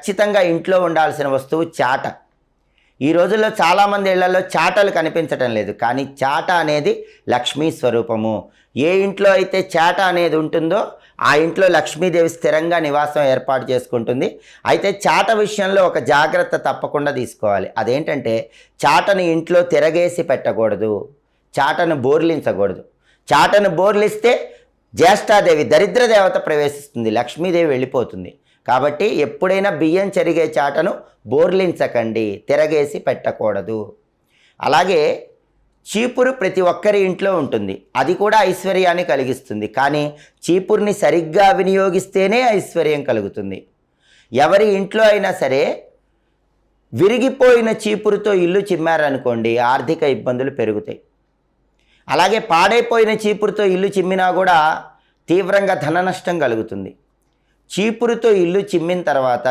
ఖచ్చితంగా ఇంట్లో ఉండాల్సిన వస్తువు చాట. ఈ రోజుల్లో చాలామంది ఇళ్లలో చాటలు కనిపించటం లేదు, కానీ చాట అనేది లక్ష్మీ స్వరూపము. ఏ ఇంట్లో అయితే చాట అనేది ఉంటుందో ఆ ఇంట్లో లక్ష్మీదేవి స్థిరంగా నివాసం ఏర్పాటు చేసుకుంటుంది. అయితే చాట విషయంలో ఒక జాగ్రత్త తప్పకుండా తీసుకోవాలి. అదేంటంటే చాటను ఇంట్లో తిరగేసి పెట్టకూడదు, చాటను బోర్లించకూడదు. చాటను బోర్లిస్తే జ్యేష్ఠాదేవి దరిద్ర దేవత ప్రవేశిస్తుంది, లక్ష్మీదేవి వెళ్ళిపోతుంది. కాబట్టి ఎప్పుడైనా బియ్యం చెరిగే చాటను బోర్లించకండి, తిరగేసి పెట్టకూడదు. అలాగే చీపురు ప్రతి ఒక్కరి ఇంట్లో ఉంటుంది, అది కూడా ఐశ్వర్యాన్ని కలిగిస్తుంది. కానీ చీపురుని సరిగ్గా వినియోగిస్తేనే ఐశ్వర్యం కలుగుతుంది. ఎవరి ఇంట్లో అయినా సరే విరిగిపోయిన చీపురుతో ఇల్లు చిమ్మారనుకోండి, ఆర్థిక ఇబ్బందులు పెరుగుతాయి. అలాగే పాడైపోయిన చీపురుతో ఇల్లు చిమ్మినా కూడా తీవ్రంగా ధన నష్టం కలుగుతుంది. చీపురుతో ఇల్లు చిమ్మిన తర్వాత